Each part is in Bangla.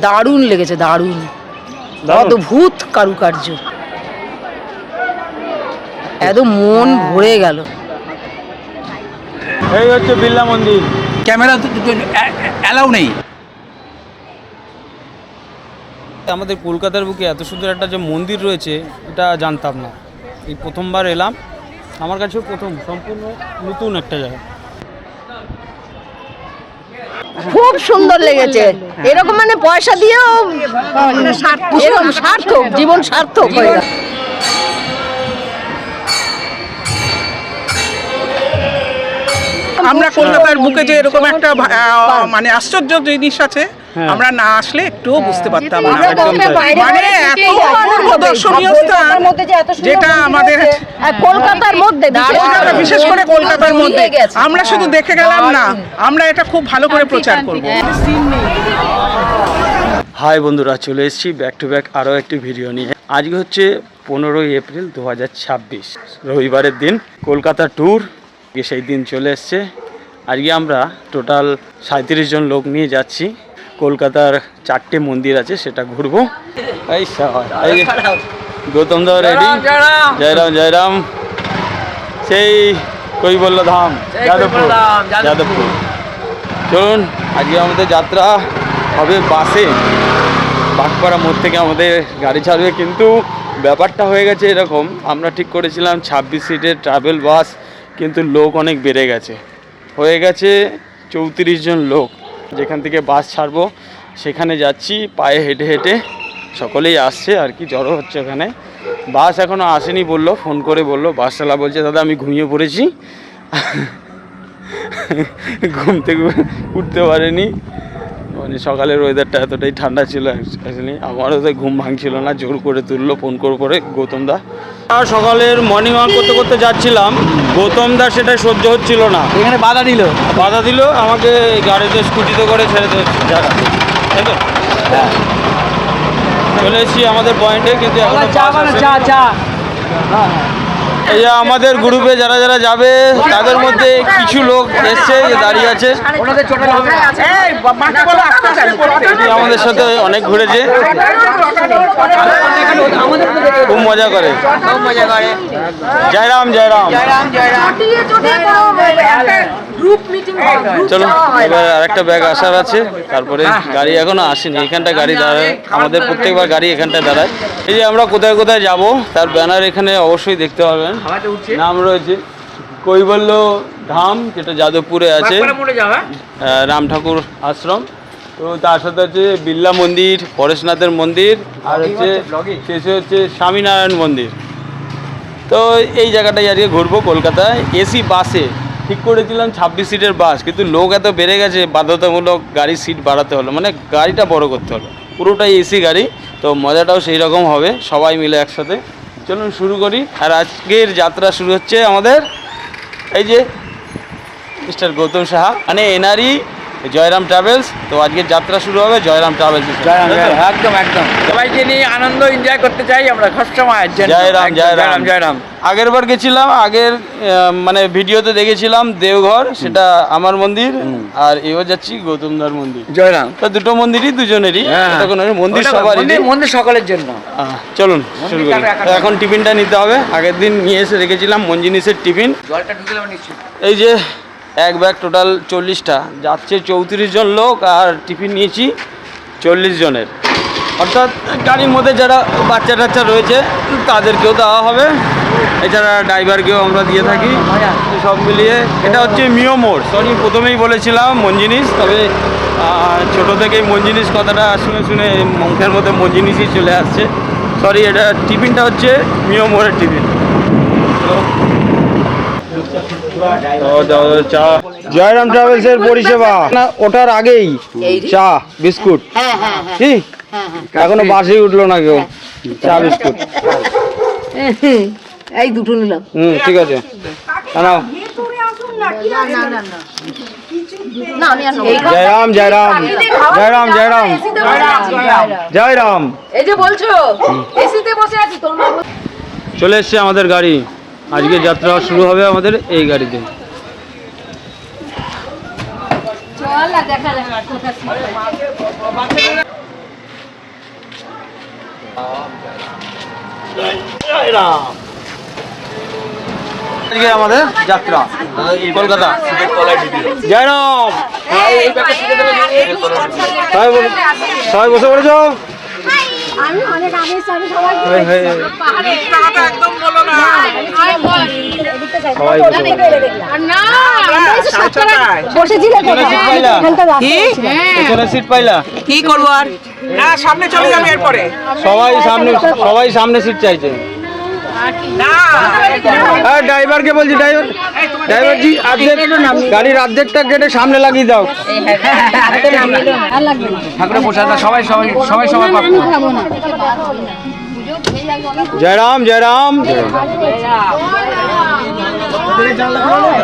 দারুণ লেগেছে, দারুণ, অদ্ভুত কারুকার্য, একদম মন ভরে গেল। এই হচ্ছে বিড়লা মন্দির, ক্যামেরা অ্যালাউ নেই। আমাদের কলকাতার বুকে এত সুন্দর একটা যে মন্দির রয়েছে এটা জানতাম না, এই প্রথমবার এলাম, আমার কাছেও প্রথম, সম্পূর্ণ নতুন একটা জায়গা। খুব সুন্দর লেগেছে, এরকম মানে পয়সা দিয়েও এরকম সার্থক, জীবন সার্থক হয়ে গেল। আমরা কলকাতার বুকে যে এরকম একটা মানে আশ্চর্য জিনিস আছে, আমরা না আসলে একটুও বুঝতে পারতাম না। মানে এত অপূর্ব দর্শনীয় স্থান যেটা আমাদের কলকাতার মধ্যে, বিশেষ করে কলকাতার মধ্যে আমরা শুধু দেখে গেলাম না, আমরা এটা খুব ভালো করে প্রচার করব। হাই বন্ধুরা, চলে এসেছি ব্যাক টু ব্যাক আরও একটি ভিডিও নিয়ে। আজকে হচ্ছে 15ই এপ্রিল 2026, রবিবারের দিন, কলকাতা ট্যুর সেই দিন চলে এসছে। আজকে আমরা টোটাল 37 জন লোক নিয়ে যাচ্ছি। কলকাতার 4টে মন্দির আছে, সেটা ঘুরবো। এই গৌতম দা রেডি, জয়রাম জয়রাম, সেই কৈবল্য ধাম, যাদবপুর। চলুন, আজকে আমাদের যাত্রা হবে বাসে। বাগপাড়া মোড় থেকে আমাদের গাড়ি ছাড়বে, কিন্তু ব্যাপারটা হয়ে গেছে এরকম, আমরা ঠিক করেছিলাম 26 সিটের ট্রাভেল বাস, কিন্তু লোক অনেক বেড়ে গেছে, হয়ে গেছে 34 জন লোক। যেখান থেকে বাস ছাড়বো সেখানে যাচ্ছি পায়ে হেঁটে হেঁটে, সকলেই আসছে আর কি, জড়ো হচ্ছে ওখানে। বাস এখনও আসেনি, বললো, ফোন করে বললো, বাস চালা বলছে দাদা আমি ঘুমিয়ে পড়েছি, ঘুম থেকে উঠতে পারেনি। মানে সকালের ওয়েদারটা এতটাই ঠান্ডা ছিল, অ্যাকচুয়ালি আমারও তো ঘুম ভাঙছিল না, জোর করে তুললো ফোন করে গৌতম দা। আর সকালের মর্নিং ওয়াক করতে করতে যাচ্ছিলাম, গৌতম দা সেটা সহ্য হচ্ছিল না, এখানে বাধা দিল আমাকে গাড়িতে স্কুটিতে করে ছেড়ে দিচ্ছে জায়গা, তাই তো? হ্যাঁ, চলে এসেছি আমাদের পয়েন্টে, কিন্তু এখন এই যে আমাদের গ্রুপে যারা যারা যাবে তাদের মধ্যে কিছু লোক এসছে, দাঁড়িয়ে আছে, আমাদের সাথে অনেক ঘুরেছে, খুব মজা করে। জয়রাম জয়রাম। চলো, এবার আরেকটা ব্যাগ আসার আছে, তারপরে গাড়ি এখনো আসেনি, এখানটা গাড়ি দাঁড়ায়, আমাদের প্রত্যেকবার গাড়ি এখানটায় দাঁড়ায়। এই যে আমরা কোথায় কোথায় যাব তার ব্যানার এখানে অবশ্যই দেখতে পাবেন, নাম রয়েছে কৈবল্য ধাম, যেটা যাদবপুরে আছে, রাম ঠাকুর আশ্রম। তো তার সাথে হচ্ছে বিড়লা মন্দির, পরেশনাথের মন্দির, আর হচ্ছে শেষে হচ্ছে স্বামীনারায়ণ মন্দির। তো এই জায়গাটাই আজকে ঘুরবো কলকাতায়। এসি বাসে ঠিক করেছিলাম 26 সিটের বাস, কিন্তু লোক এত বেড়ে গেছে, বাধ্যতামূলক গাড়ির সিট বাড়াতে হলো, মানে গাড়িটা বড় করতে হলো, পুরোটাই এসি গাড়ি। তো মজাটাও সেই রকম হবে, সবাই মিলে একসাথে। চলুন শুরু করি। আর আজকের যাত্রা শুরু হচ্ছে আমাদের এই যে মিস্টার গৌতম সাহা, মানে এনারই জয়রাম ট্রাভেলস। তো আজকের যাত্রা শুরু হবে জয়রাম ট্রাভেলস, একদম একদম সবাইকে নিয়ে আনন্দ এনজয় করতে চাই আমরা সবসময়। জয়রাম জয়রাম জয়রাম। আগের বার গেছিলাম, আগের মানে ভিডিওতে দেখেছিলাম দেওঘর, সেটা আমার মন্দির, আর এবার যাচ্ছি গৌতমদার মন্দির জয়রাম। তো দুটো মন্দিরই দুজনেরই, মন্দির সবারই, মন্দির সকলের জন্য। চলুন শুরু করি। এখন টিফিনটা নিতে হবে, আগের দিন নিয়ে এসে রেখেছিলাম মঞ্জিনিসের টিফিন। এই যে এক ব্যাগ টোটাল 40টা, যাচ্ছে 34 জন লোক, আর টিফিন নিয়েছি 40 জনের, অর্থাৎ গাড়ির মধ্যে যারা বাচ্চা টাচ্চা রয়েছে তাদেরকেও দেওয়া হবে, এছাড়া ড্রাইভারকেও আমরা দিয়ে থাকি। সব মিলিয়ে এটা হচ্ছে মিও মোড়, সরি প্রথমেই বলেছিলাম মঞ্জিনিস, তবে ছোটো থেকেই মঞ্জিনিস কথাটা শুনে শুনে মুখের মধ্যে মঞ্জিনিসই চলে আসছে, সরি। এটা টিফিনটা হচ্ছে মিও মোড়ের টিফিন। চা, জয়রাম ট্রাভেলসের পরিষেবা না, ওটার আগেই চা বিস্কুট, কি এখনো বাসেই উঠলো না কেউ, চা বিস্কুট এই দুটো নিলাম। ঠিক আছে, জয়রাম জয়রাম জয়রাম জয়রাম জয়রাম। এই যে বলছো এসিতে বসে আছি, তোমরা চলে এসছে আমাদের গাড়ি, আজকে যাত্রা শুরু হবে আমাদের এই গাড়িতে। আজকে আমাদের যাত্রা কলকাতা। জয়রাম, সবাই বসে পড়েছ? একদম বলো না। সবাই পেছনে সিট পাইলা? কি করবো আর, না সামনে চলে যাবে এরপরে। সবাই সামনে সিট চাইছে। না হ্যাঁ, ড্রাইভারকে বলছি, ড্রাইভার জি গাড়ির অর্ধেকটা গেটে সামনে লাগিয়ে দাও। ঠাকুরের প্রসাদটা সবাই জয়রাম, জয়রাম।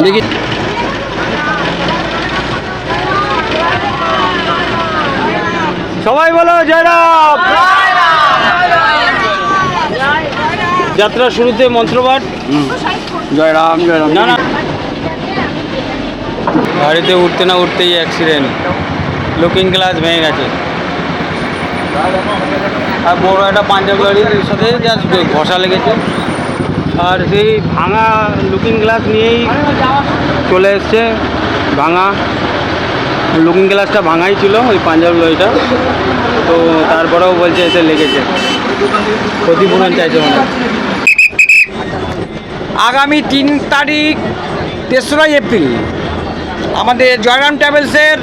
দেখি সবাই বলো জয়রাম। যাত্রার শুরুতে মন্ত্রপাঠ। জয়রাম জয়রাম। না না, গাড়িতে উঠতে না উঠতেই অ্যাক্সিডেন্ট, লুকিং গ্লাস ভেঙে গেছে। আর বড় একটা পাঞ্জাব গাড়ির সাথে জাস্ট ঘষা লেগেছে। আর সেই ভাঙা লুকিং গ্লাস নিয়েই চলে এসছে। ভাঙা লুকিং গ্লাসটা ভাঙাই ছিল ওই পাঞ্জাব গাড়িটা, তো তারপরেও বলছে এতে লেগেছে, ক্ষতিপূরণ চাইছে মনে হয়। আগামী 3 তারিখ 3রা এপ্রিল আমাদের জয়রাম ট্রাভেলসের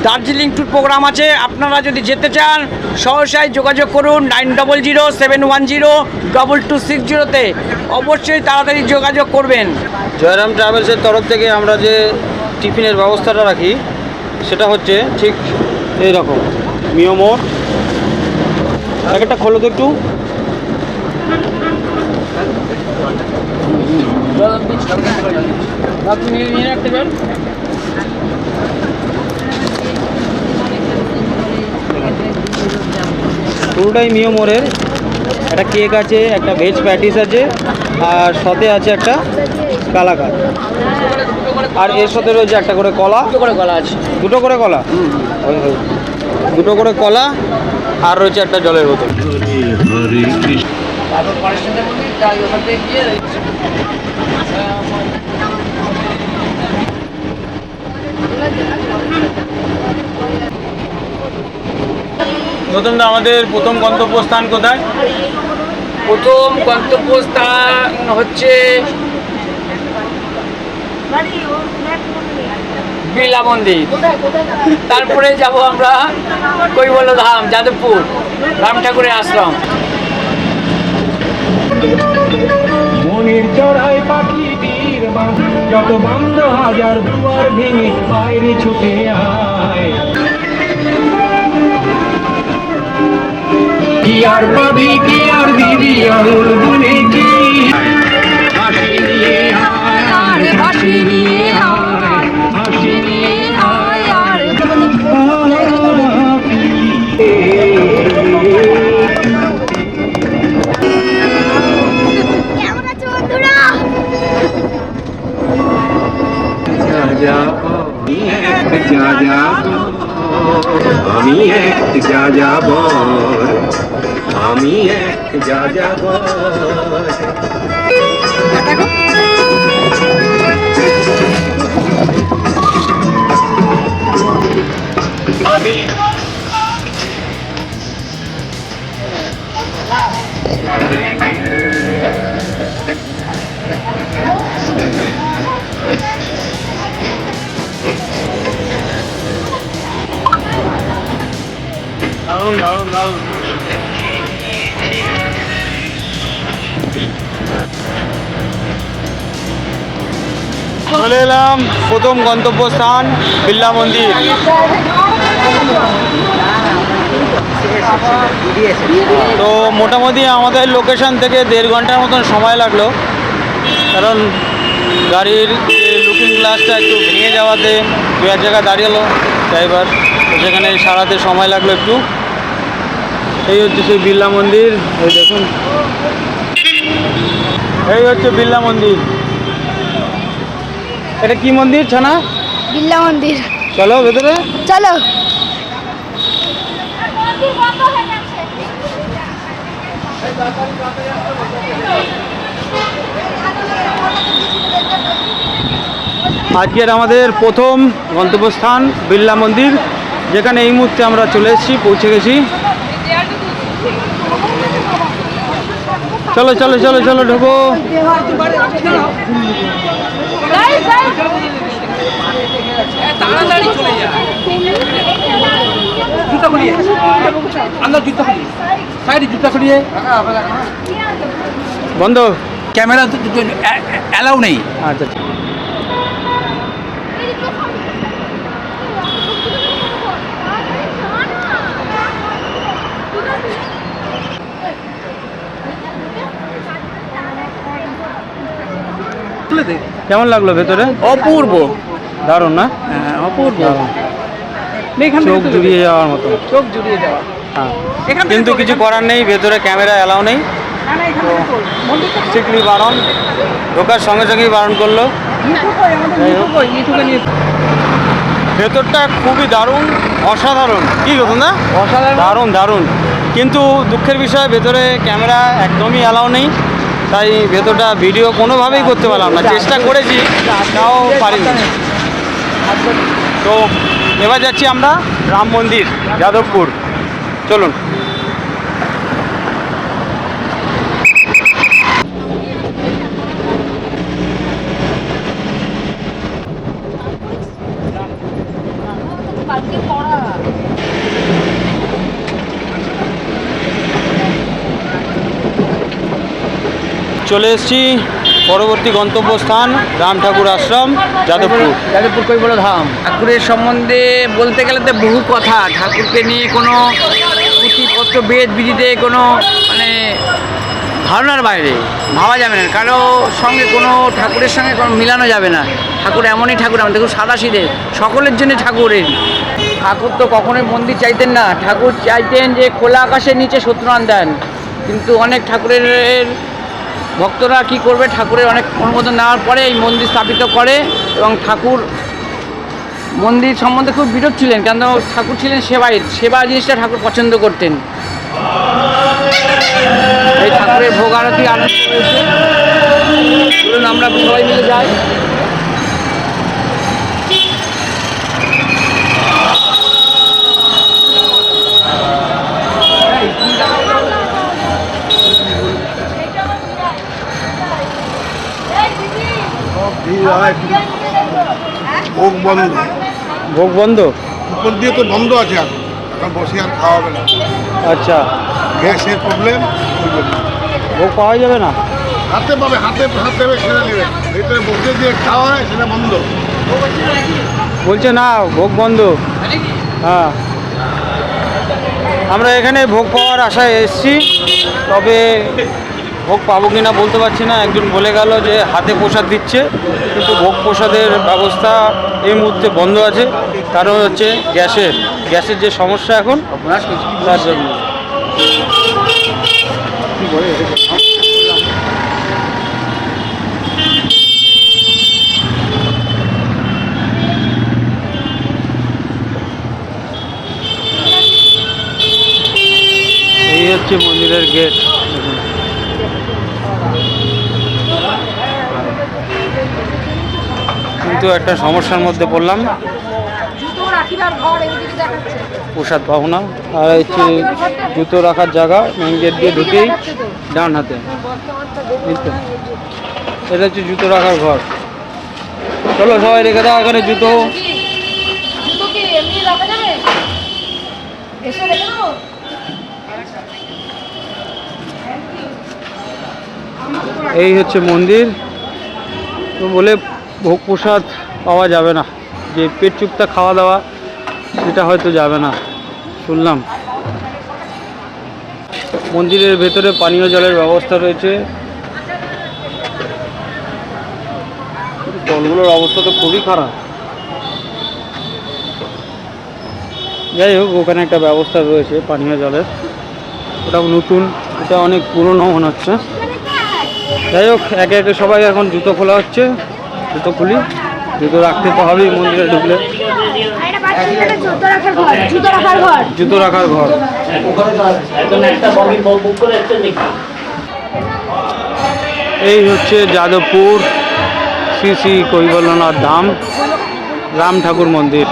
দার্জিলিং ট্যুর প্রোগ্রাম আছে। আপনারা যদি যেতে চান সহসায় যোগাযোগ করুন 9007102260-তে। অবশ্যই তাড়াতাড়ি যোগাযোগ করবেন। জয়রাম ট্রাভেলসের তরফ থেকে আমরা যে টিফিনের ব্যবস্থাটা রাখি সেটা হচ্ছে ঠিক এই রকম মিওমোর। একটা খোলো তো একটু। পুরোটাই মিওমোরের। একটা কেক আছে, একটা ভেজ প্যাটিস আছে, আর সাথে আছে একটা কালাকাঁদ। আর এর সাথে রয়েছে একটা করে কলা। দুটো করে কলা। দুটো করে কলা আর রয়েছে একটা জলের বোতল। প্রথম আমাদের প্রথম গন্তব্যস্থান কোথায়? প্রথম গন্তব্যস্থান হচ্ছে বিড়লা মন্দির। তারপরে যাব আমরা কৈবল্য ধাম, যাদবপুর রাম ঠাকুরের আশ্রম। মনের চড়াই পাখিদের যত বন্ধ হাজার দুয়ার ভেঙে বাইরে ছুটে আয়। কি আর পাবি, কি আর দিবি, আঙুল গুনে কি হাসি নিয়ে আয়, হাসি নিয়ে আয়, হাসি নিয়ে আয়। আমি এক যা যাব, আমি এক যা যাব। আমি চলে এলাম প্রথম গন্তব্যস্থান বিড়লা মন্দির। তো মোটামুটি আমাদের লোকেশন থেকে 1.5 ঘন্টার মতন সময় লাগলো, কারণ গাড়ির লুকিং গ্লাসটা একটু ভেঙে যাওয়াতে 2-1 জায়গায় দাঁড়িয়েলো ড্রাইভার, সেখানে সারাতে সময় লাগলো একটু। এই হচ্ছে সেই বিড়লা মন্দির, এই দেখুন, এই হচ্ছে বিড়লা মন্দির। এটা কি মন্দির ছানা? বিড়লা মন্দির। চলো ভেতরে, চলো। আজকের আমাদের প্রথম গন্তব্যস্থান বিড়লা মন্দির, যেখানে এই মুহূর্তে আমরা চলে এসেছি, পৌঁছে গেছি। চলো চলো চলো চলো ঢোকো। তাড়াতাড়ি চলে যায়। জুতা খুলিয়ে আন্দাজ, জুতা খুলিয়ে সাইডে, জুতা খুলিয়ে। বন্ধ, ক্যামেরা অ্যালাউ নেই। আচ্ছা কেমন লাগলো ভেতরে? অপূর্ব, দারুণ না? হ্যাঁ অপূর্ব, চোখ জুড়িয়ে যাওয়ার মতো। চোখ জুড়িয়ে যাওয়া। হ্যাঁ, এখান থেকে কিন্তু কিছু করার নেই, ভেতরে ক্যামেরা অ্যালাউ নেই, স্ট্রিক্টলি বারণ। ঢোকার সঙ্গে সঙ্গেই বারণ করলো। ভেতরটা খুবই দারুণ, অসাধারণ। কি কথা না? দারুণ দারুণ। কিন্তু দুঃখের বিষয়, ভেতরে ক্যামেরা একদমই অ্যালাউ নেই, তাই ভেতরটা ভিডিও কোনোভাবেই করতে পারলাম না। চেষ্টা করেছি, তাও পারিনি। তো এবার যাচ্ছি আমরা রাম মন্দির, যাদবপুর। চলুন। চলে এসেছি পরবর্তী গন্তব্যস্থান রাম ঠাকুর আশ্রম, যাদবপুর। যাদবপুর কৈবল্য ধাম। ঠাকুরের সম্বন্ধে বলতে গেলে তো বহু কথা। ঠাকুরকে নিয়ে কোনো পুঁথিপত্র, বেদ বিধিতে কোনো মানে ধারণার বাইরে, ভাবা যাবে না। কারো সঙ্গে কোনো ঠাকুরের সঙ্গে কোনো মিলানো যাবে না। ঠাকুর এমনই ঠাকুর, আমাদের দেখুন সাদাসিধে, সকলের জন্য ঠাকুরের। ঠাকুর তো কখনোই মন্দির চাইতেন না, ঠাকুর চাইতেন যে খোলা আকাশের নিচে সত্যনারায়ণ দেন। কিন্তু অনেক ঠাকুরের ভক্তরা কি করবে, ঠাকুরের অনেক অনুমোদন নেওয়ার পরে এই মন্দির স্থাপিত করে। এবং ঠাকুর মন্দির সম্বন্ধে খুব বিরোধ ছিলেন, কেন ঠাকুর ছিলেন সেবায়িত। সেবা জিনিসটা ঠাকুর পছন্দ করতেন। এই ঠাকুরের ভোগ আরতি আনন্দ হয়েছে। ধরুন আমরা সবাই মিলে যাই। ভোগ বন্ধ, ভোগ বন্ধ? উপর দিয়ে তো বন্ধ আছে, এখন বসে আর খাওয়া হবে না। আচ্ছা, গ্যাসের প্রবলেম, ভোগ পাওয়া যাবে না? হাতে পাবে, হাতে হাত দেবে, সেটা নেবে। ভিতরে বসে দিয়ে খাওয়া হয়, সেটা বন্ধ। বলছে না, ভোগ বন্ধ। হ্যাঁ, আমরা এখানে ভোগ পাওয়ার আশায় এসেছি, তবে ভোগ পাবো কি না বলতে পারছি না। একজন বলে গেল যে হাতে প্রসাদ দিচ্ছে, কিন্তু ভোগ প্রসাদের ব্যবস্থা এই মুহূর্তে বন্ধ আছে। কারণ হচ্ছে গ্যাসের যে সমস্যা এখন, তার জন্য। এই হচ্ছে মন্দিরের গেট। কিন্তু একটা সমস্যার মধ্যে পড়লাম, প্রসাদ পাবো না। আর হচ্ছে জুতো রাখার জায়গা, মেন গেট দিয়ে ঢুকেই ডান হাতে, এটা হচ্ছে জুতো রাখার ঘর। চলো সবাই রেখে দাও এখানে জুতো। এই হচ্ছে মন্দির। তো বলে ভোগ প্রসাদ পাওয়া যাবে না, যে পেট চুক্তা খাওয়া দাওয়া সেটা হয়তো যাবে না শুনলাম। মন্দিরের ভেতরে পানীয় জলের ব্যবস্থা রয়েছে। জলগুলোর অবস্থা তো খুবই খারাপ। যাই হোক, ওখানে একটা ব্যবস্থা রয়েছে পানীয় জলের, ওটা নতুন, এটা অনেক পুরনো মনে হচ্ছে। যাই হোক, একে একে সবাই এখন জুতো খোলা হচ্ছে। জুতো খুলি, জুতো রাখতে তো হবেই মন্দিরে ঢুকলে। জুতো রাখার ঘর। এই হচ্ছে যাদবপুর শ্রী শ্রী কৈবল্যনাথ ধাম রাম ঠাকুর মন্দির।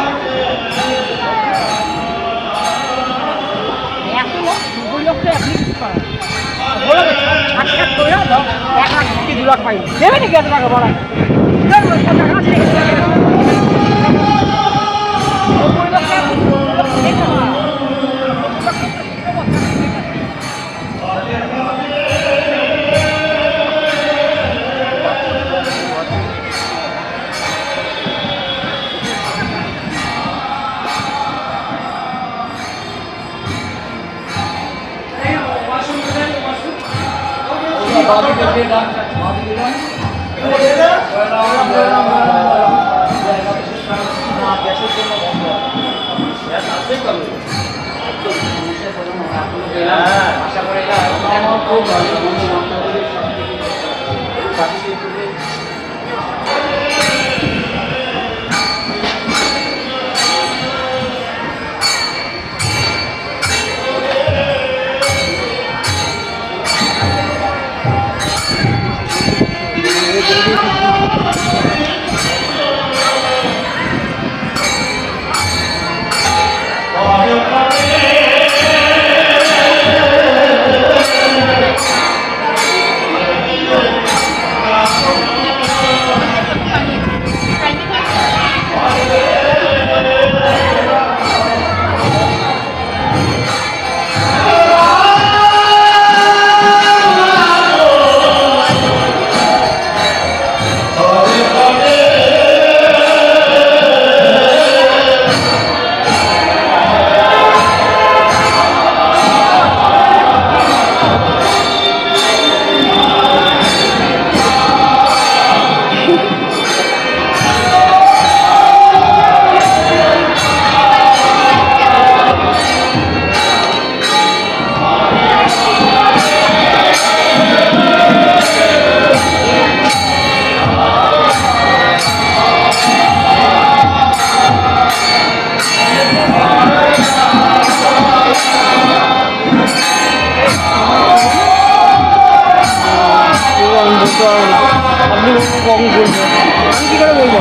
আপনি কখন বলবেন? আমি কি করে বলবো?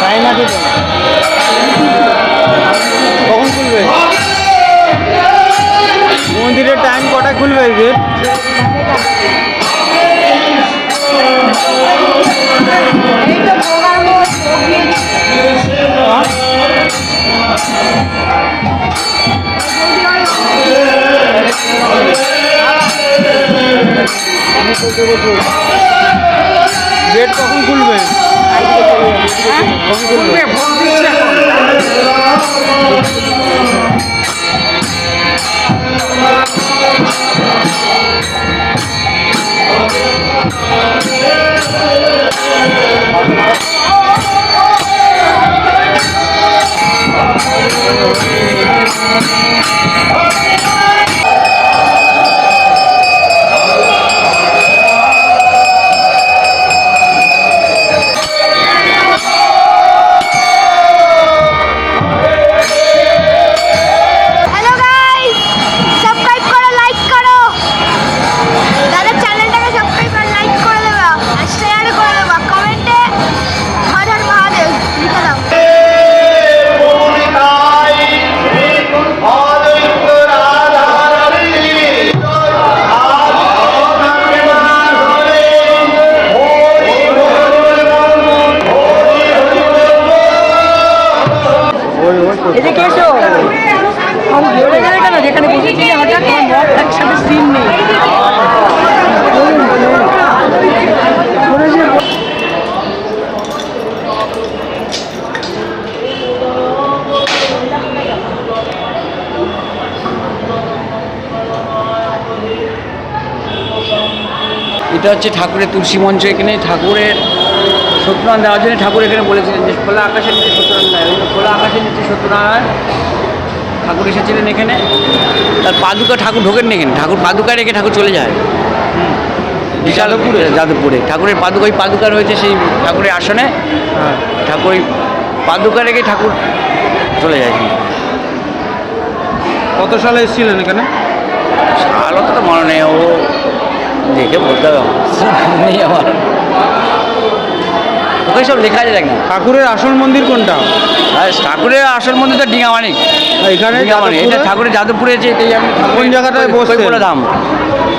টাইম আছে তো। কখন খুলবে মন্দিরের? টাইম কটা খুলবে গেট? গেট কখন খুলবে? কখন খুলবে? এদিকে এসো। ঘুরে গেলে কেন? যেখানে বসেছি হঠাৎ তোমার মত একসাথে সিন নেই। এটা হচ্ছে ঠাকুরের তুলসী মঞ্চ। এখানে ঠাকুরের সত্যনারায়ণ দেওয়ার জন্য ঠাকুর এখানে বলেছিলেন যে খোলা আকাশের নিচে সত্যনারায়ণ দেয়। খোলা আকাশের নিচে সত্যনারায়ণ ঠাকুর এসেছিলেন এখানে। তার পাদুকা ঠাকুর ঢোকেন এখানে, ঠাকুর পাদুকা রেখে ঠাকুর চলে যায় যাদবপুরে। যাদবপুরে ঠাকুরের পাদুকা, ওই পাদুকা রয়েছে সেই ঠাকুরের আসনে। ঠাকুর ওই পাদুকা রেখে ঠাকুর চলে যায়। কত সালে এসেছিলেন এখানে? সাল তো মনে নেই, ও দেখে বলতে হবে নেই আমার। ওখানে সব লেখা আছে দেখ না। ঠাকুরের আসল মন্দির কোনটা? আর ঠাকুরের আসল মন্দির তো ডিঙামানিক। এখানে ডিঙামানিক এটা ঠাকুরের যাদবপুরে আছে, এটাই আমি কোন জায়গাটায় বসছেন? বলে দাম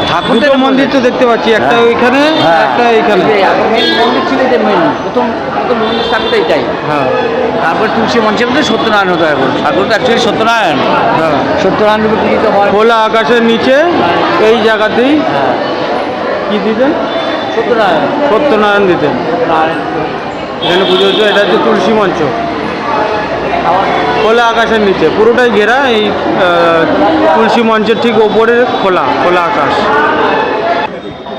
ঠাকুর দুটো মন্দির তো দেখতে পাচ্ছি, একটা ওইখানে একটা এইখানে। মেন মন্দির ছিল যে মেন প্রথম মন্দির ঠাকুরটা এটাই। হ্যাঁ তারপর তুলসী মঞ্চের মধ্যে সত্যনারায়ণ হতো এখন। ঠাকুর তো অ্যাকচুয়ালি সত্যনারায়ণ। হ্যাঁ সত্যনারায়ণ রূপে পূজিত হয়। খোলা আকাশের নিচে এই জায়গাতেই কি দিতেন? সত্যনারায়ণ দিতেন। এখানে পুজো হচ্ছে, এটা হচ্ছে তুলসী মঞ্চ, খোলা আকাশের নিচে পুরোটাই ঘেরা। এই তুলসী মঞ্চের ঠিক ওপরে খোলা আকাশ।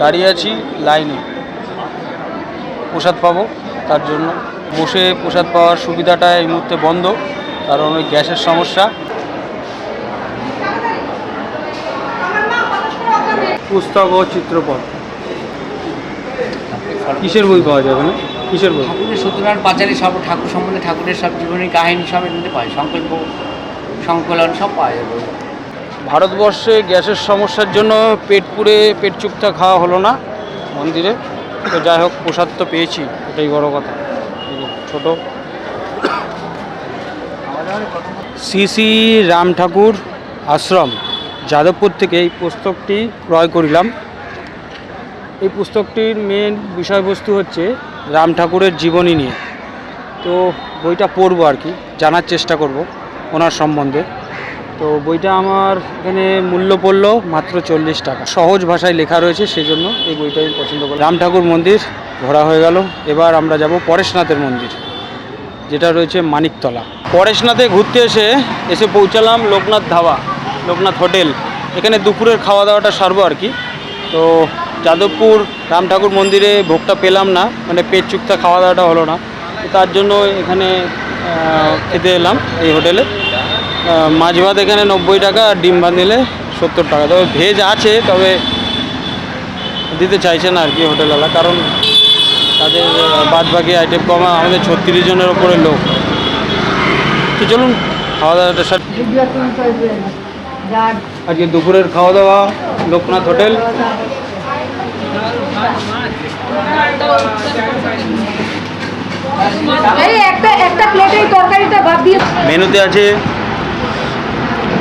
দাঁড়িয়ে আছি লাইনে, প্রসাদ পাবো, তার জন্য বসে প্রসাদ পাওয়ার সুবিধাটা এই মুহূর্তে বন্ধ, কারণ ওই গ্যাসের সমস্যা। পুস্তক ও চিত্রপট, কিসের বই পাওয়া যাবে না? কিসের বই? ঠাকুরের সত্যনারায়ণ পাঁচালী সব ঠাকুর সম্বন্ধে, ঠাকুরের সব জীবনী কাহিনী সব এর মধ্যে পায়, সংকল্প সংকলন সব পাওয়া যাবে। ভারতবর্ষে গ্যাসের সমস্যার জন্য পেট পুড়ে পেট চুপটা খাওয়া হলো না মন্দিরে, তো যাই হোক প্রসাদ তো পেয়েছি, এটাই বড় কথা। ছোট শ্রী শ্রী রাম ঠাকুর আশ্রম যাদবপুর থেকে এই পুস্তকটি ক্রয় করিলাম। এই পুস্তকটির মেন বিষয়বস্তু হচ্ছে রাম ঠাকুরের জীবনী নিয়ে। তো বইটা পড়বো আর কি, জানার চেষ্টা করব ওনার সম্বন্ধে। তো বইটা আমার এখানে মূল্য পড়ল মাত্র 40 টাকা। সহজ ভাষায় লেখা রয়েছে, সেই জন্য এই বইটা আমি পছন্দ করি। রাম ঠাকুর মন্দির ঘোরা হয়ে গেল, এবার আমরা যাব পরেশনাথের মন্দির, যেটা রয়েছে মানিকতলা। পরেশনাথে ঘুরতে এসে পৌঁছালাম লোকনাথ ধাবা, লোকনাথ হোটেল। এখানে দুপুরের খাওয়া দাওয়াটা সারবো আর কি। তো যাদবপুর রাম ঠাকুর মন্দিরে ভোগটা পেলাম না, মানে পেট চুক্তা খাওয়া দাওয়াটা হলো না, তো তার জন্য এখানে খেতে এলাম এই হোটেলে। মাছ ভাত এখানে 90 টাকা, আর ডিম ভাত নিলে 70 টাকা। তবে ভেজ আছে, তবে দিতে চাইছে না আর কি হোটেলওয়ালা, কারণ তাদের বাদ বাকি আইটেম কম, আমাদের 36 জনের ওপরে লোক। তো চলুন খাওয়া দাওয়াটা সার। আজকে দুপুরের খাওয়া দাওয়া লোকনাথ হোটেল। মেনুতে আছে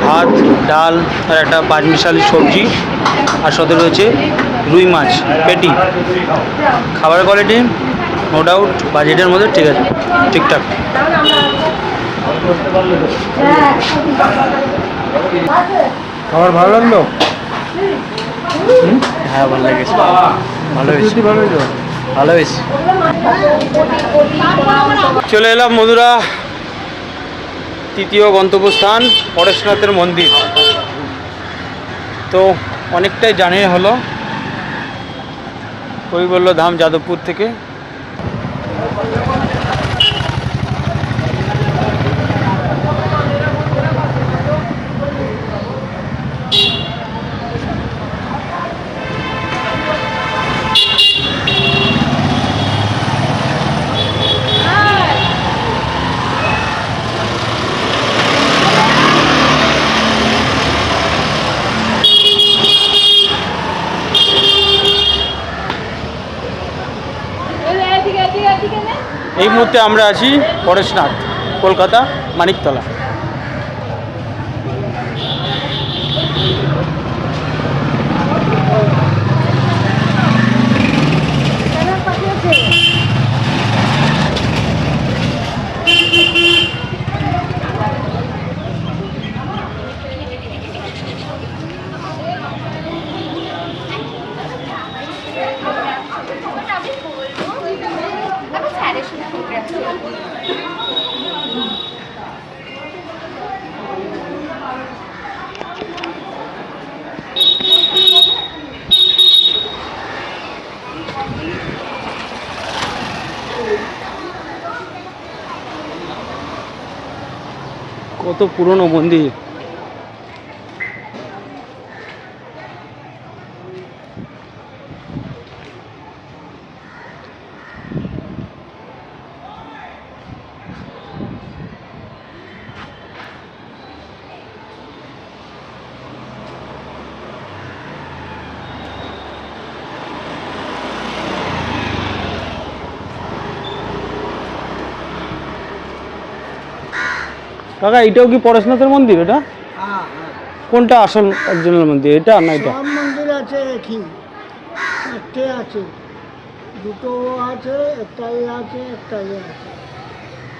ভাত, ডাল আর একটা পাঁচমিশালি সবজি, আর সাথে রয়েছে রুই মাছ পেটি। খাবার কোয়ালিটি নো ডাউট বাজেটের মধ্যে ঠিক আছে, ঠিকঠাক। খাবার ভালো লাগলো? হ্যাঁ ভালো লেগেছে, ভালো হয়েছে, ভালো হয়েছে। চলে এলাম মধুরা তৃতীয় গন্তব্যস্থান পরেশনাথের মন্দির। তো অনেকটাই জানিয়ে হলো, কৈবল্য ধাম যাদবপুর থেকে। এই মুহূর্তে আমরা আছি পরেশনাথ, কলকাতা মানিকতলা। কত পুরনো মন্দির। কাকা এটাও কি পরেশনাথের মন্দির? এটা কোনটা আসল অরিজিনাল মন্দির, এটা না এটা? সব মন্দির আছে একই, চারটে আছে, দুটো আছে, একটাই আছে, একটাই আছে,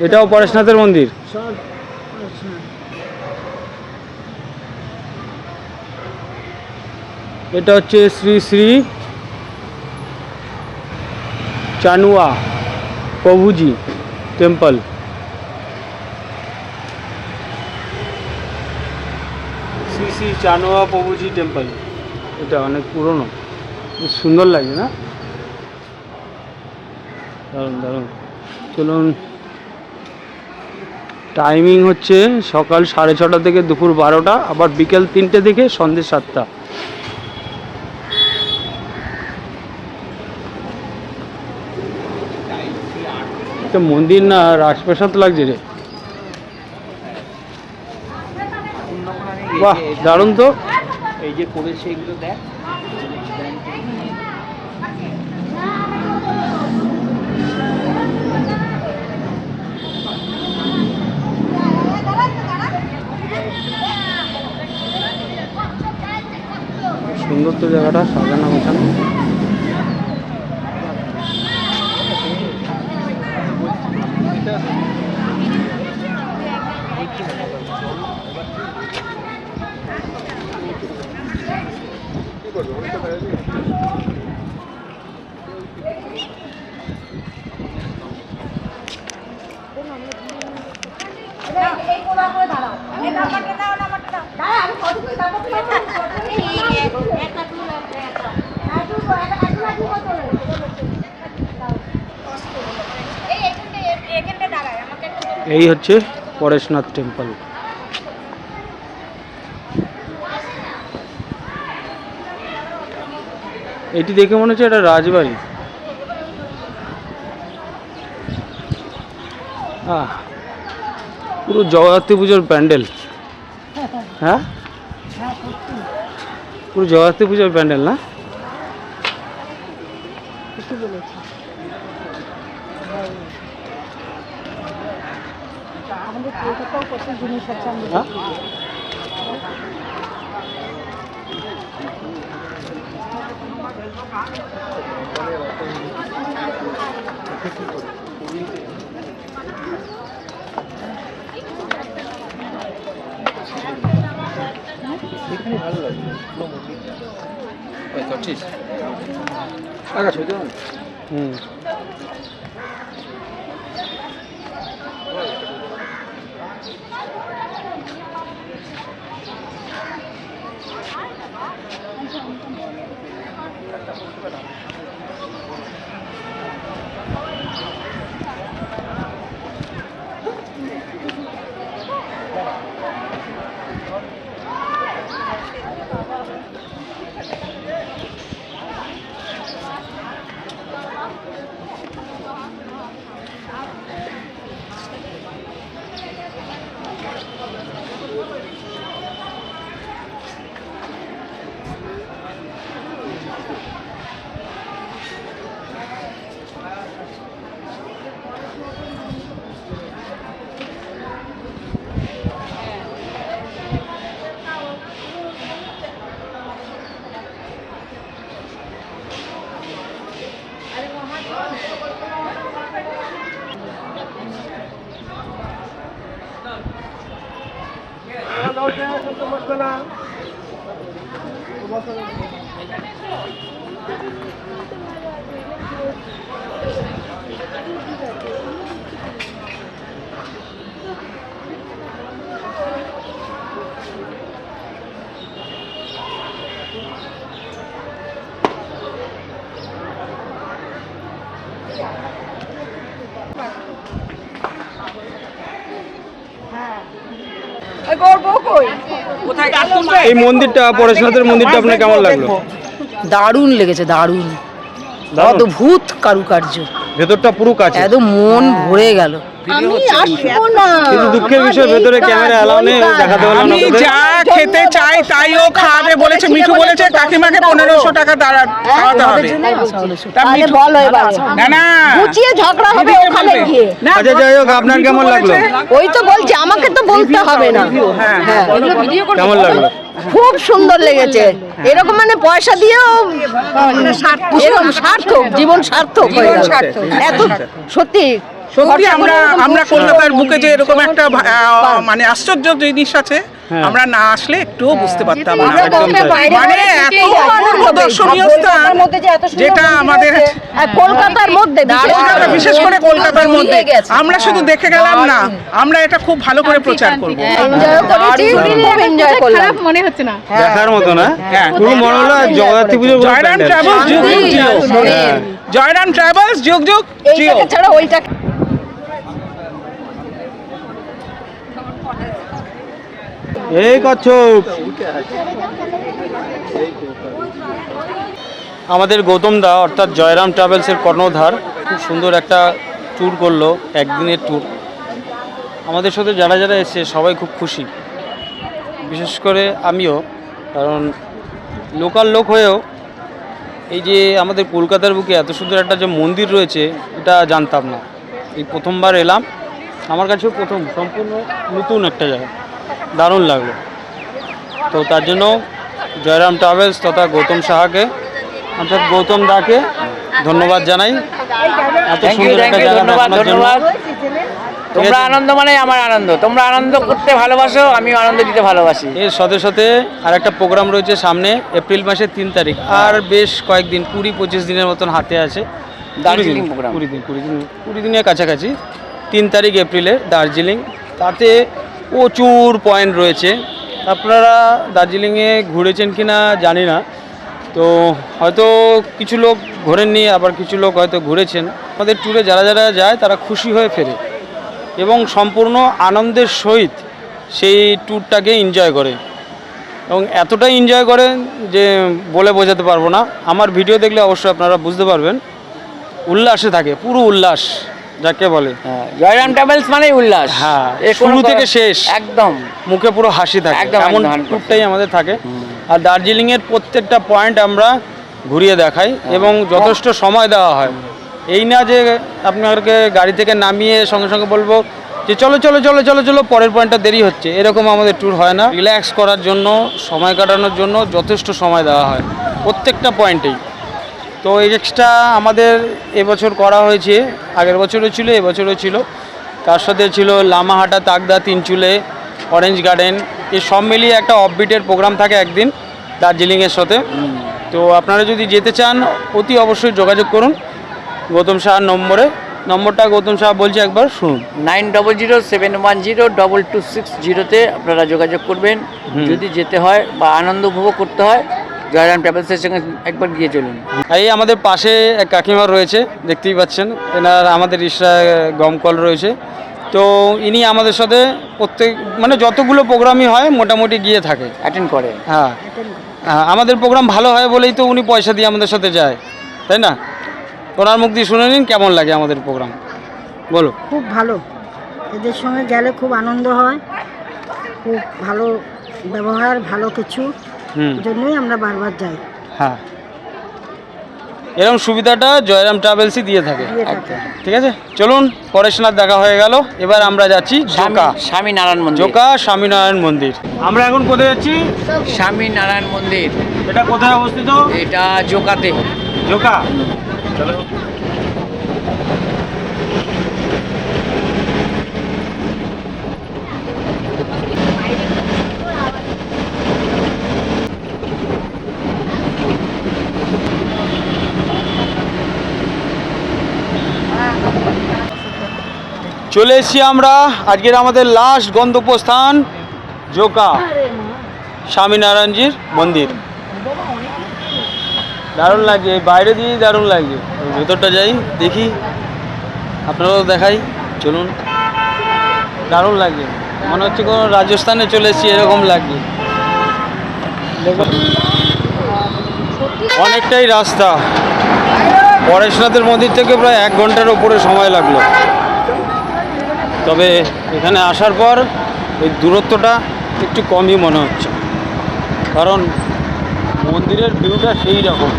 এটাও পরেশনাথের মন্দির? সব আছে। এটা হচ্ছে শ্রী শ্রী চানুয়া প্রভুজি টেম্পল। শ্রী শ্রী চানুয়া প্রভুজি টেম্পল, এটা অনেক পুরনো, বেশ সুন্দর লাগে না? দারুণ দারুণ। চলুন, টাইমিং হচ্ছে সকাল 6:30 থেকে দুপুর 12টা, আবার বিকেল 3টে থেকে সন্ধ্যে 7টা। এটা মন্দির না রাজপ্রাসাদ লাগছে রে। বাহ, দারুণ তো। এই যে করেছে এগুলো দেখ। সুন্দর তো জায়গাটা, সাজানো গোছানো। এই হচ্ছে পরেশনাথ টেম্পল। এটি দেখে মনে হচ্ছে এটা রাজবাড়ি। পুরো জগদ্ধাত্রী পুজোর প্যান্ডেল। হ্যাঁ, পুরো জগদ্ধাত্রী পুজোর প্যান্ডেল না? হ্যাঁ? হুম। এই মন্দিরটা, পরেশনাথের মন্দিরটা আপনার কেমন লাগলো? দারুণ লেগেছে, দারুণ, অদ্ভুত কারুকার্য, ভেতরটা পুরো কাছে, একদম মন ভরে গেল। আমি আসবো না, কিন্তু দুঃখের বিষয় ভেতরে ক্যামেরা অ্যালাউ নেই, দেখাতে পারলাম না। আমি যা খেতে চাই তাই ও খাওয়াবে বলেছে, মিঠু বলেছে কাকিমাকে 1500 টাকা খাওয়াতে হবে। তা তাহলে মিঠু বলো এবার না না গুছিয়ে ঝগড়া হবে দিদিকে ওখানে বলবে। গিয়ে। না, আচ্ছা যাই হোক, আপনার মিঠু কেমন লাগলো? বলেছে- ওই তো বলছি, আমাকে তো বলতে হবে না। হ্যাঁ হ্যাঁ, কেমন লাগলো? খুব সুন্দর লেগেছে। এরকম মানে পয়সা দিয়েও এরকম সার্থক, জীবন সার্থক হয়ে গেল। এত সত্যি সত্যি খরচা করে এরকম আমরা খুব সুন্দর কলকাতার বুকে যে এরকম একটা মানে আশ্চর্য জিনিস আছে, আমরা না আসলে একটুও বুঝতে পারতাম না। আমরা বোম্বে বাইরে মানে বাইরে এত থেকেই অপূর্ব আসি। দর্শনীয় কলকাতার স্থান, মধ্যে যে এত সুন্দর যেটা মন্দির আমাদের আছে, আর কলকাতার মধ্যে কলকাতা, বিশেষ করে কলকাতার মধ্যে গেছে। আমরা শুধু দেখে গেলাম না, আমরা এটা খুব ভালো করে প্রচার করব। এনজয় করেছি, খুব এনজয় করলাম। খারাপ মনে হচ্ছে না। দেখার মতো না? হ্যাঁ। পুরো মনে হলো জগদ্ধাত্রী পুজোর কোনো জয়রাম প্যান্ডেল। ট্রাভেলস যুগ যুগ জিও। হ্যাঁ। জয়রাম ট্রাভেলস যুগ যুগ জিও। এইটাকে ছাড়া ওইটা এই কচ্ছপ। আমাদের গৌতম দা অর্থাৎ জয়রাম ট্রাভেলসের কর্ণধার খুব সুন্দর একটা ট্যুর করলো, একদিনের ট্যুর। আমাদের সাথে যারা যারা এসে সবাই খুব খুশি, বিশেষ করে আমিও, কারণ লোকাল লোক হয়েও এই যে আমাদের কলকাতার বুকে এত সুন্দর একটা যে মন্দির রয়েছে এটা জানতাম না। এই প্রথমবার এলাম, আমার কাছেও প্রথম, সম্পূর্ণ নতুন একটা জায়গা, দারুণ লাগলো। তো তার জন্য জয়রাম ট্রাভেলস তথা গৌতম সাহাকে অর্থাৎ গৌতম দাকে ধন্যবাদ জানাই এত থ্যাংক ইউ, সুন্দর একটা জায়গা ধন্যবাদ, দেখানোর জন্য। ধন্যবাদ। তোমরা আনন্দ মানে আমার আনন্দ, তোমরা আনন্দ করতে ভালোবাসো, আমিও আনন্দ দিতে ভালোবাসি। এর সাথে সাথে আর একটা প্রোগ্রাম রয়েছে সামনে, এপ্রিল মাসের 3 তারিখ, আর বেশ কয়েকদিন, 20-25 দিনের মতন হাতে আছে। দার্জিলিং প্রোগ্রাম। 20 দিনের কাছাকাছি। 3 তারিখ এপ্রিলে দার্জিলিং, তাতে প্রচুর পয়েন্ট রয়েছে। আপনারা দার্জিলিংয়ে ঘুরেছেন কি না জানি না, তো হয়তো কিছু লোক ঘোরেননি, আবার কিছু লোক হয়তো ঘুরেছেন। আমাদের ট্যুরে যারা যারা যায় তারা খুশি হয়ে ফেরে এবং সম্পূর্ণ আনন্দের সহিত সেই ট্যুরটাকে এনজয় করে এবং এতটাই এনজয় করেন যে বলে বোঝাতে পারবো না। আমার ভিডিও দেখলে অবশ্যই আপনারা বুঝতে পারবেন, উল্লাসে থাকে, পুরো উল্লাস যাকে বলে। হ্যাঁ, জয়রাম ট্রাভেলস মানেই উল্লাস। হ্যাঁ, এ কোনো শুরু থেকে শেষ একদম মুখে পুরো হাসি থাকে, একদম, এমন একদম, 100%। ট্যুরটাই আমাদের থাকে। আর দার্জিলিংয়ের প্রত্যেকটা পয়েন্ট আমরা ঘুরিয়ে দেখাই এবং যথেষ্ট সময় দেওয়া হয়। এই না যে আপনাকে গাড়ি থেকে নামিয়ে সঙ্গে সঙ্গে বলবো যে চলো চলো চলো চলো চলো পরের পয়েন্টটা দেরি হচ্ছে, এরকম আমাদের ট্যুর হয় না। রিল্যাক্স করার জন্য, সময় কাটানোর জন্য যথেষ্ট সময় দেওয়া হয় প্রত্যেকটা পয়েন্টেই। তো এই এক্সট্রা আমাদের এবছর করা হয়েছে, আগের বছরও ছিল, এবছরও ছিল। তার সাথে ছিল লামাহাটা, তাকদা, তিনচুলে, অরেঞ্জ গার্ডেন, এই সব মিলিয়ে একটা অফবিটের প্রোগ্রাম থাকে একদিন দার্জিলিংয়ের সাথে। তো আপনারা যদি যেতে চান অতি অবশ্যই যোগাযোগ করুন গৌতম সাহার নম্বরটা গৌতম সাহা বলছে, একবার শুনুন। 9007102260-তে আপনারা যোগাযোগ করবেন যদি যেতে হয় বা আনন্দ উপভোগ করতে হয়। জয়রাম ট্রাভেলসের সঙ্গে একবার গিয়ে চলুন। এই আমাদের পাশে এক কাকিমা রয়েছে, দেখতেই পাচ্ছেন, এনার আমাদের ইসরা গমকল রয়েছে। তো ইনি আমাদের সাথে প্রত্যেক মানে যতগুলো প্রোগ্রামই হয় মোটামুটি গিয়ে থাকে, অ্যাটেন্ড করে। হ্যাঁ হ্যাঁ, আমাদের প্রোগ্রাম ভালো হয় বলেই তো উনি পয়সা দিয়ে আমাদের সাথে যায়, তাই না? ওনার মুখ দিয়ে শুনে নিন কেমন লাগে আমাদের প্রোগ্রাম, বলো। খুব ভালো, এদের সঙ্গে গেলে খুব আনন্দ হয়, খুব ভালো ব্যবহার, ভালো কিছু জন্যই আমরা বারবার যাই। হ্যাঁ, এরকম সুবিধাটা জয়রাম ট্রাভেলসই দিয়ে থাকে। ঠিক আছে, চলুন, পরেশনাথ দেখা হয়ে গেল, এবার আমরা যাচ্ছি জোকা স্বামীনারায়ণ মন্দির। জোকা স্বামীনারায়ণ মন্দির। আমরা এখন কোথায় যাচ্ছি? স্বামীনারায়ণ মন্দির। এটা কোথায় অবস্থিত? এটা জোকাতে। জোকা, চলো। চলে এসেছি আমরা আজকের আমাদের লাস্ট গন্তব্যস্থান জোকা স্বামীনারায়ণজির মন্দির। দারুণ লাগছে, বাইরে দিয়েই দারুণ লাগছে, ভেতরটা যাই দেখি, আপনারাও দেখাই, চলুন। দারুণ লাগছে, মনে হচ্ছে কোনো রাজস্থানে চলে এসেছি এরকম লাগছে। অনেকটাই রাস্তা, পরেশনাথের মন্দির থেকে প্রায় 1 ঘন্টার ওপরে সময় লাগলো। তবে এখানে আসার পর ওই দূরত্বটা একটু কমই মনে হচ্ছে, কারণ মন্দিরের ভিউটা সেই রকম।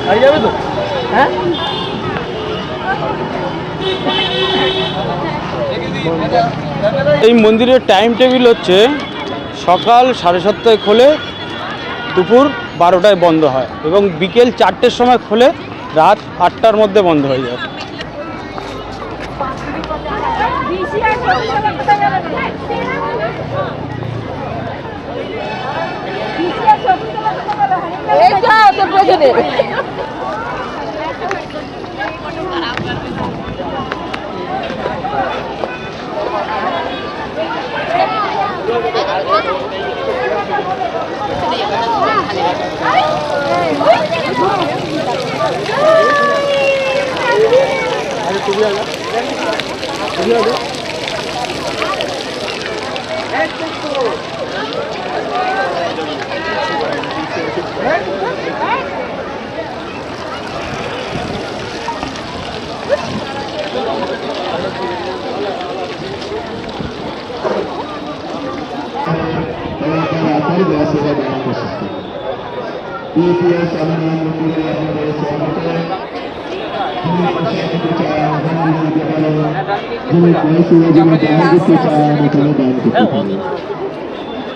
গাড়ি যাবে তো? হ্যাঁ, এই মন্দিরের টাইম টেবিল হচ্ছে সকাল 7:30টায় খোলে, দুপুর 12টায় বন্ধ হয় এবং বিকেল 4টের সময় খোলে, রাত 8টার মধ্যে বন্ধ হয়ে যায়।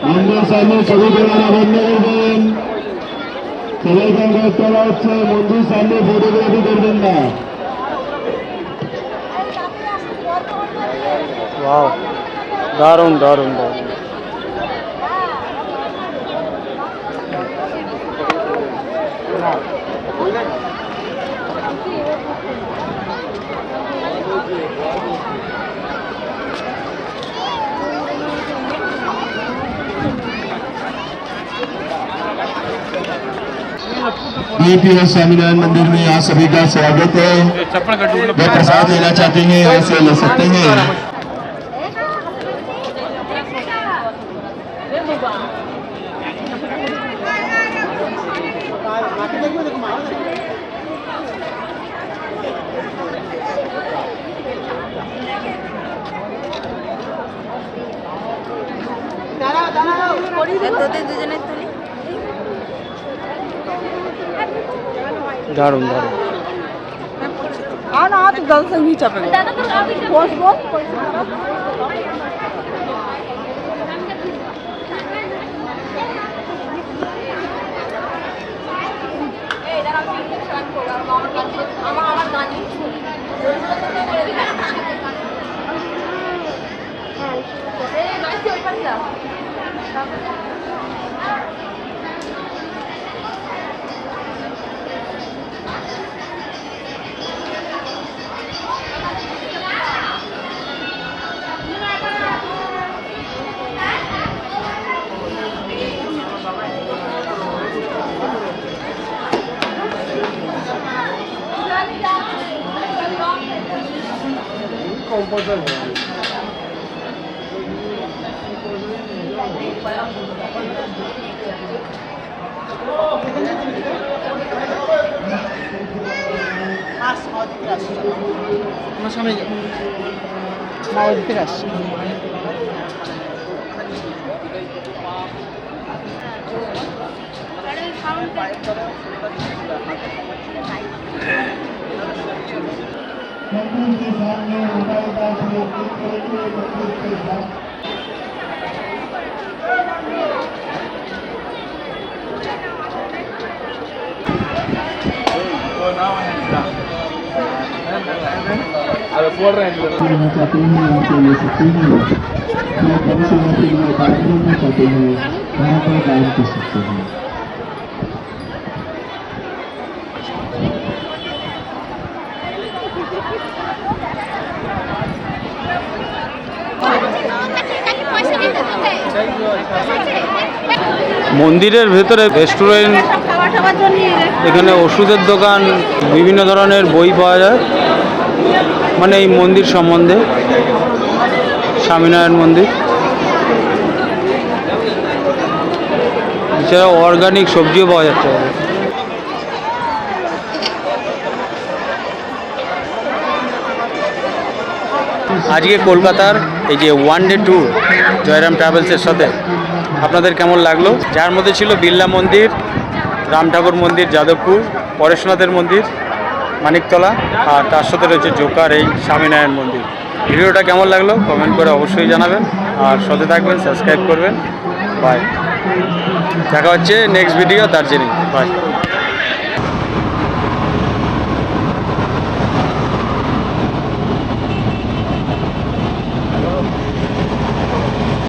মন্দির সামনে ছবি তোলা বন্ধ করবেন, সবাইকে অনুরোধ করা হচ্ছে মন্দির সামনে ফটোগ্রাফি করবেন না। ওয়াও, দারুণ দারুণ দারুণ। DPS स्वामीनारायण मंदिर में यहाँ सभी का स्वागत है। जो प्रसाद लेना चाहते हैं वैसे ले सकते हैं। দারুণ দারুণ। মন্দিরের ভেতরে রেস্টুরেন্ট, এখানে ওষুধের দোকান, বিভিন্ন ধরনের বই পাওয়া যায়, মানে এই মন্দির সম্বন্ধে, স্বামীনারায়ণ মন্দির। এছাড়াও অর্গানিক সবজিও পাওয়া যাচ্ছে। আজকে কলকাতার এই যে ওয়ান ডে ট্যুর জয়রাম ট্রাভেলসের সাথে আপনাদের কেমন লাগলো? যার মধ্যে ছিল বিড়লা মন্দির, রাম ঠাকুর মন্দির যাদবপুর, পরেশনাথের মন্দির মানিকতলা, আর তার সাথে রয়েছে জোকার এই স্বামীনারায়ণ মন্দির। ভিডিওটা কেমন লাগলো কমেন্ট করে অবশ্যই জানাবেন, আর সাথে থাকবেন, সাবস্ক্রাইব করবেন। বাই, দেখা হচ্ছে নেক্সট ভিডিও দার্জিলিং। বাই।